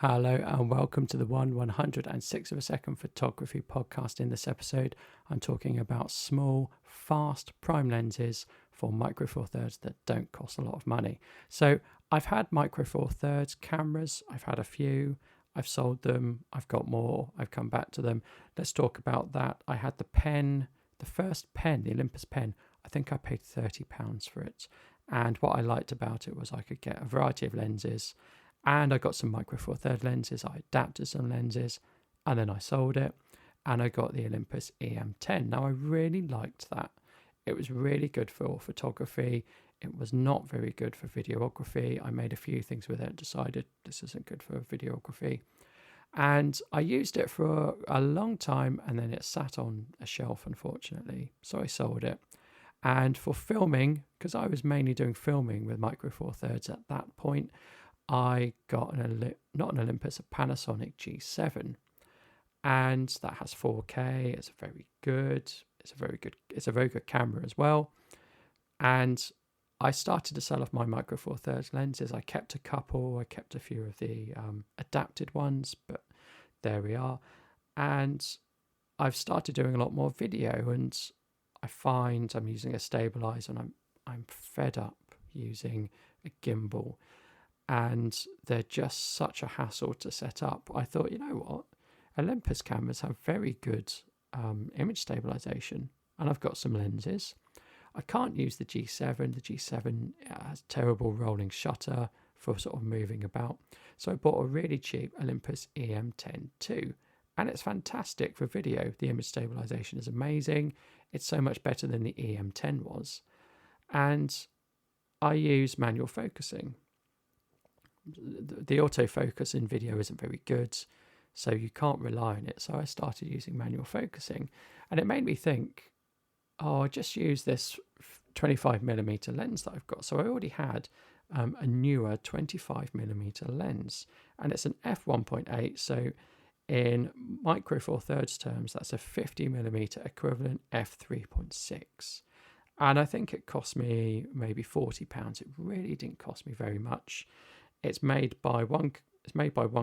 Hello and welcome to the 1/106 of a second photography podcast. In this episode, I'm talking about small, fast prime lenses for micro four thirds that don't cost a lot of money. So I've had micro four thirds cameras, I've had a few, I've sold them, I've got more, I've come back to them. Let's talk about that. I had the pen, the first pen, the Olympus pen. I think I paid £30 for it. And what I liked about it was I could get a variety of lenses. And I got some micro four third lenses, I adapted some lenses, and then I sold it. And I got the Olympus EM10. Now I really liked that. It was really good for photography. It was not very good for videography. I made a few things with it, decided this isn't good for videography. And I used it for a long time, and then it sat on a shelf, unfortunately. So I sold it. And for filming, because I was mainly doing filming with micro four thirds at that point, I got not an Olympus, a Panasonic G7, and that has 4K. It's very good. It's a very good camera as well. And I started to sell off my micro four thirds lenses. I kept a couple. I kept a few of the adapted ones, but there we are. And I've started doing a lot more video, and I find I'm using a stabilizer, and I'm fed up using a gimbal. And they're just such a hassle to set up. I thought, you know what? Olympus cameras have very good image stabilization, and I've got some lenses. I can't use the G7. The G7 has terrible rolling shutter for sort of moving about. So I bought a really cheap Olympus EM10 II, and it's fantastic for video. The image stabilization is amazing. It's so much better than the EM10 was. And I use manual focusing. The autofocus in video isn't very good, so you can't rely on it. So I started using manual focusing, and it made me think, oh, I just use this 25mm lens that I've got. So I already had a newer 25mm lens, and it's an f1.8. So in micro four thirds terms, that's a 50mm equivalent f3.6. And I think it cost me maybe £40. It really didn't cost me very much. It's made by one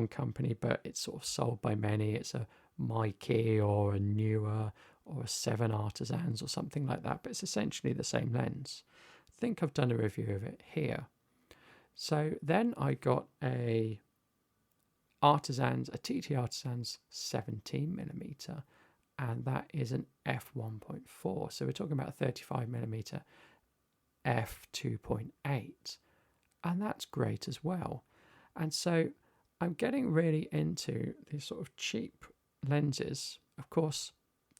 company, but it's sort of sold by many. It's a Mikey or a Newer or a Seven Artisans or something like that, but it's essentially the same lens. I think I've done a review of it here. So then I got a TT Artisans 17mm, and that is an f1.4. So we're talking about a 35mm f2.8. And that's great as well. And so I'm getting really into these sort of cheap lenses. Of course,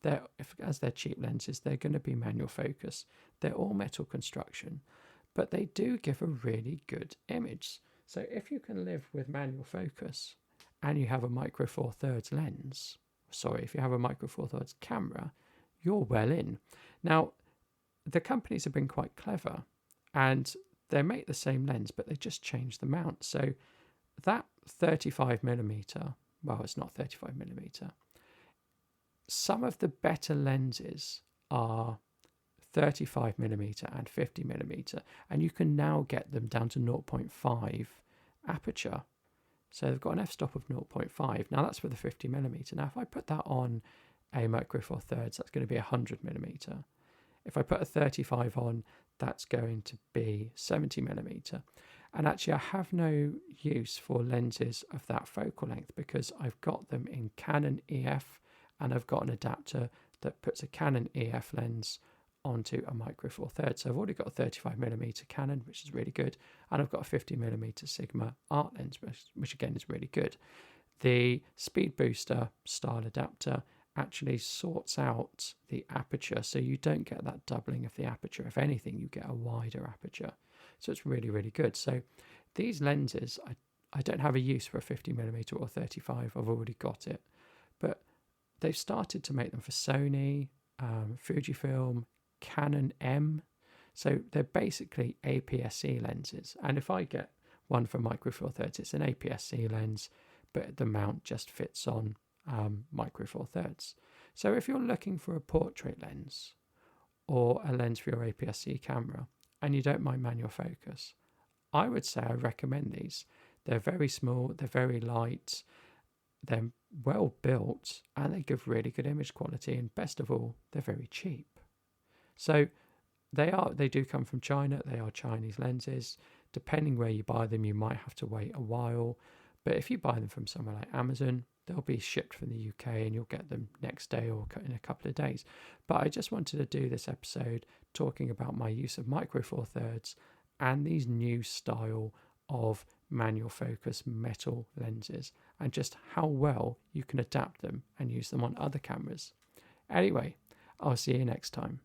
as they're cheap lenses, they're going to be manual focus. They're all metal construction, but they do give a really good image. So if you can live with manual focus and you have a micro four thirds lens, if you have a micro four thirds camera, you're well in. Now, the companies have been quite clever, and they make the same lens, but they just change the mount. So that 35mm, well, it's not 35mm. Some of the better lenses are 35mm and 50mm, and you can now get them down to 0.5 aperture. So they've got an f-stop of 0.5. Now that's for the 50mm. Now if I put that on a micro four thirds, that's going to be 100mm. If I put a 35 on, that's going to be 70mm. And actually I have no use for lenses of that focal length because I've got them in Canon EF, and I've got an adapter that puts a Canon EF lens onto a micro four thirds. So I've already got a 35mm Canon, which is really good, and I've got a 50mm Sigma art lens, which again is really good. The Speed Booster style adapter actually sorts out the aperture, so you don't get that doubling of the aperture. If anything, you get a wider aperture. So it's really, really good. So these lenses, I don't have a use for a 50mm or 35. I've already got it. But they've started to make them for Sony, Fujifilm, Canon M. So they're basically APS-C lenses. And if I get one for micro four thirds, it's an APS-C lens, but the mount just fits on micro four thirds. So if you're looking for a portrait lens or a lens for your APS-C camera and you don't mind manual focus, I would say I recommend these. They're very small, they're very light, they're well built, and they give really good image quality, and best of all, they're very cheap. So they do come from China. They are Chinese lenses. Depending where you buy them, you might have to wait a while, but if you buy them from somewhere like Amazon, they'll be shipped from the UK and you'll get them next day or in a couple of days. But I just wanted to do this episode talking about my use of Micro Four Thirds and these new style of manual focus metal lenses, and just how well you can adapt them and use them on other cameras. Anyway, I'll see you next time.